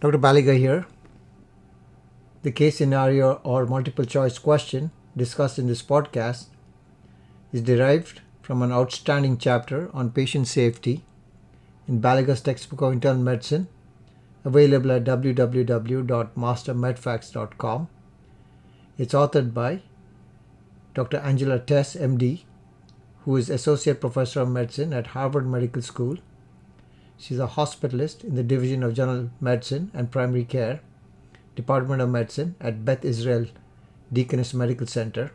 Dr. Baliga here. The case scenario or multiple choice question discussed in this podcast is derived from an outstanding chapter on patient safety in Baliga's textbook of internal medicine, available at www.mastermedfacts.com. It's authored by Dr. Anjala V Tess MD, who is Associate Professor of Medicine at Harvard Medical School. She's a hospitalist in the Division of General Medicine and Primary Care, Department of Medicine at Beth Israel Deaconess Medical Center,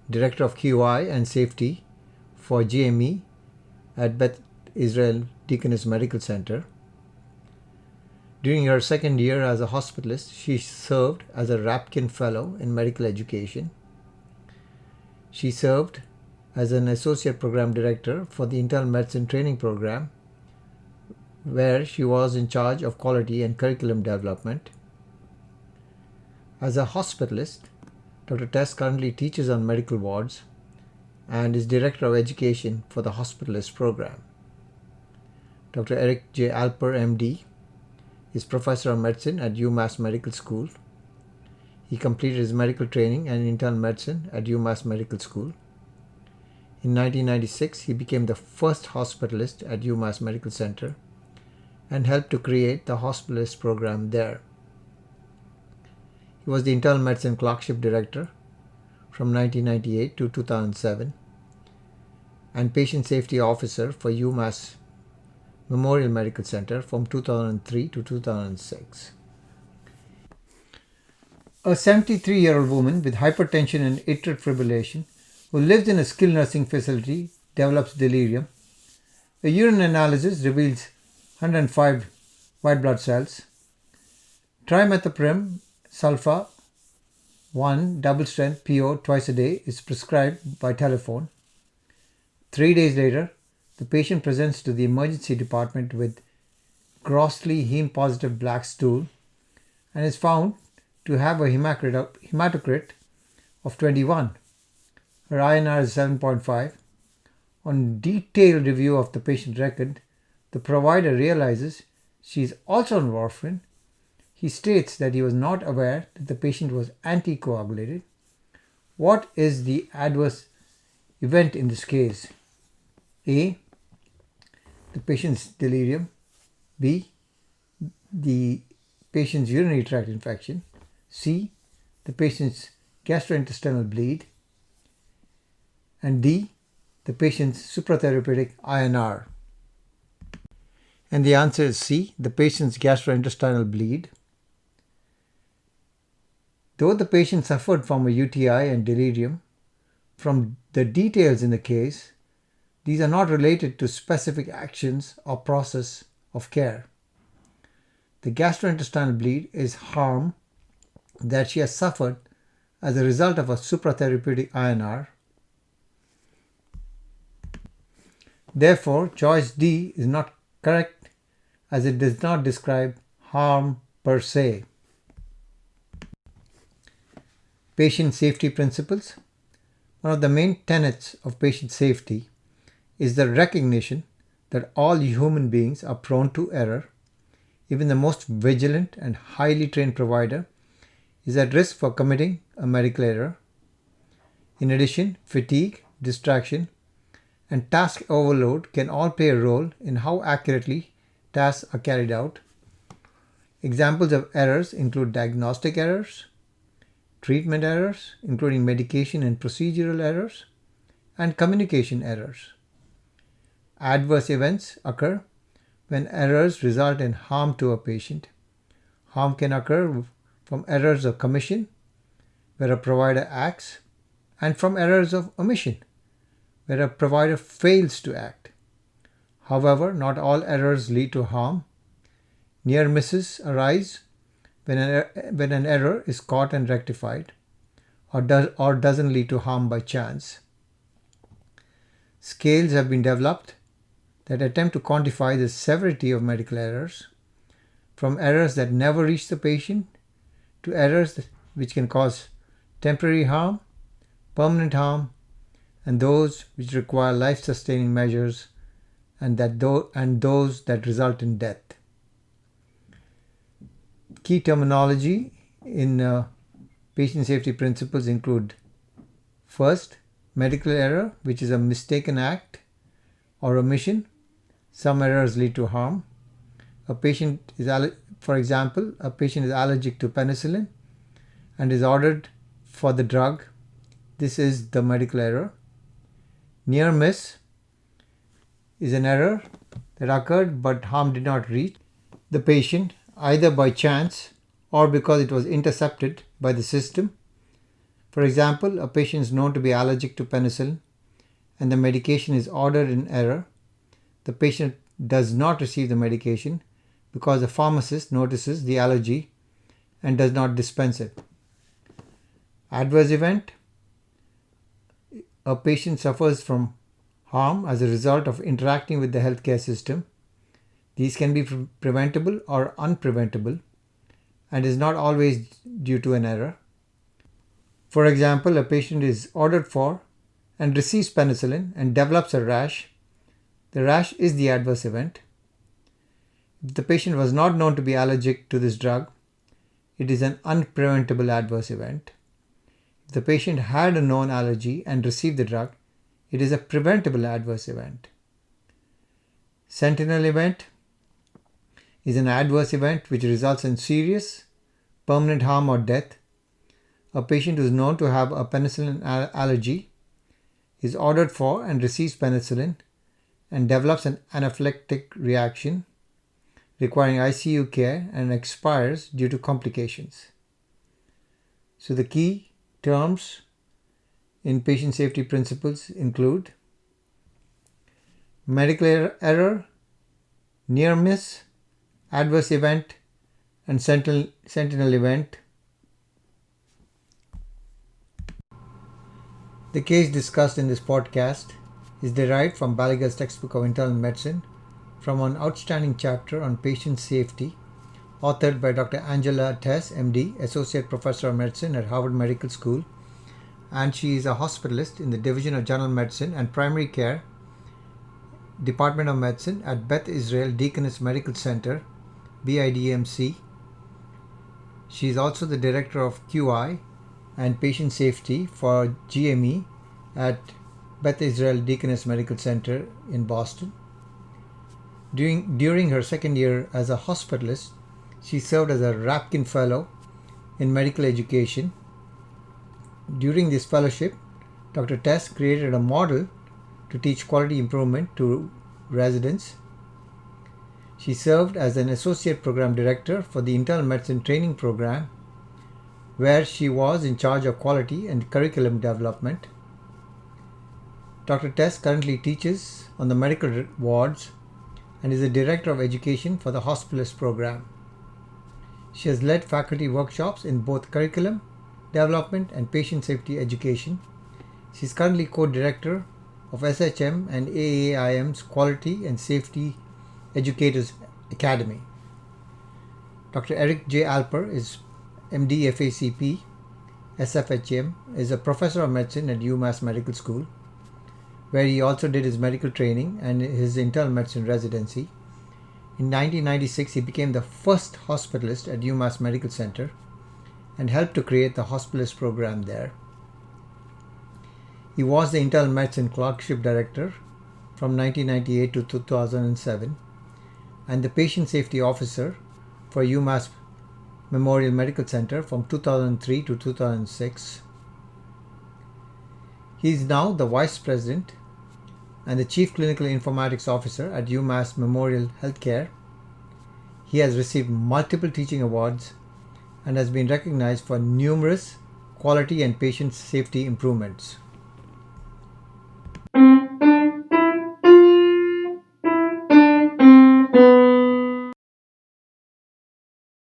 Director of QI and Safety for GME at Beth Israel Deaconess Medical Center. During her second year as a hospitalist, she served as a Rapkin Fellow in Medical Education. She served as an Associate Program Director for the Internal Medicine Training Program, where she was in charge of quality and curriculum development. As a hospitalist, Dr. Tess currently teaches on medical wards and is Director of Education for the Hospitalist program. Dr. Eric J. Alper, MD, is Professor of Medicine at UMass Medical School. He completed his medical training and internal medicine at UMass Medical School. In 1996, he became the first hospitalist at UMass Medical Center and helped to create the Hospitalist program there. He was the Internal Medicine Clerkship Director from 1998 to 2007 and Patient Safety Officer for UMass Memorial Medical Center from 2003 to 2006. A 73-year-old woman with hypertension and atrial fibrillation who lives in a skilled nursing facility develops delirium. A urine analysis reveals 105 white blood cells. Trimethoprim sulfa 1 double strength PO twice a day is prescribed by telephone. 3 days later, the patient presents to the emergency department with grossly heme-positive black stool and is found to have a hematocrit of 21. Her INR is 7.5. On detailed review of the patient record, the provider realizes she is also on warfarin. He states that he was not aware that the patient was anticoagulated. What is the adverse event in this case? A. The patient's delirium. B. The patient's urinary tract infection. C. The patient's gastrointestinal bleed. And D. The patient's supratherapeutic INR. And the answer is C. The patient's gastrointestinal bleed. Though the patient suffered from a UTI and delirium, from the details in the case, these are not related to specific actions or process of care. The gastrointestinal bleed is harm that she has suffered as a result of a supratherapeutic INR. Therefore, choice D is not correct as it does not describe harm per se. Patient safety principles. One of the main tenets of patient safety is the recognition that all human beings are prone to error. Even the most vigilant and highly trained provider is at risk for committing a medical error. In addition, fatigue, distraction, and task overload can all play a role in how accurately tasks are carried out. Examples of errors include diagnostic errors, treatment errors, including medication and procedural errors, and communication errors. Adverse events occur when errors result in harm to a patient. Harm can occur from errors of commission, where a provider acts, and from errors of omission, where a provider fails to act. However, not all errors lead to harm. Near misses arise when an error is caught and rectified, or doesn't lead to harm by chance. Scales have been developed that attempt to quantify the severity of medical errors, from errors that never reach the patient to errors which can cause temporary harm, permanent harm, and those which require life-sustaining measures and those that result in death. Key terminology in patient safety principles include: first, medical error, which is a mistaken act or omission. Some errors lead to harm. For example, a patient is allergic to penicillin and is ordered for the drug. This is the medical error. Near miss is an error that occurred but harm did not reach the patient, either by chance or because it was intercepted by the system. For example, a patient is known to be allergic to penicillin and the medication is ordered in error. The patient does not receive the medication because the pharmacist notices the allergy and does not dispense it. Adverse event: a patient suffers from harm as a result of interacting with the healthcare system. These can be preventable or unpreventable and is not always due to an error. For example, a patient is ordered for and receives penicillin and develops a rash. The rash is the adverse event. If the patient was not known to be allergic to this drug, it is an unpreventable adverse event. If the patient had a known allergy and received the drug, it is a preventable adverse event. Sentinel event is an adverse event which results in serious, permanent harm or death. A patient who is known to have a penicillin allergy is ordered for and receives penicillin and develops an anaphylactic reaction requiring ICU care and expires due to complications. So the key terms in patient safety principles include medical error, near miss, adverse event, and sentinel event. The case discussed in this podcast is derived from Baliga's textbook of internal medicine from an outstanding chapter on patient safety authored by Dr. Anjala V Tess MD, Associate Professor of Medicine at Harvard Medical School, and she is a hospitalist in the Division of General Medicine and Primary Care, Department of Medicine at Beth Israel Deaconess Medical Center, BIDMC. She is also the Director of QI and Patient Safety for GME at Beth Israel Deaconess Medical Center in Boston. During her second year as a hospitalist, she served as a Rapkin Fellow in Medical Education. During this fellowship, Dr. Tess created a model to teach quality improvement to residents. She served as an Associate Program Director for the Internal Medicine Training Program, where she was in charge of quality and curriculum development. Dr. Tess currently teaches on the medical wards and is the Director of Education for the Hospitalist program. She has led faculty workshops in both curriculum development and patient safety education. She is currently co-director of SHM and AAIM's Quality and Safety Educators Academy. Dr. Eric J. Alper is MD FACP, SFHM, is a professor of medicine at UMass Medical School, where he also did his medical training and his internal medicine residency. In 1996, he became the first hospitalist at UMass Medical Center and helped to create the Hospitalist program there. He was the Internal Medicine Clerkship Director from 1998 to 2007 and the Patient Safety Officer for UMass Memorial Medical Center from 2003 to 2006. He is now the Vice President and the Chief Clinical Informatics Officer at UMass Memorial Healthcare. He has received multiple teaching awards and has been recognized for numerous quality and patient safety improvements.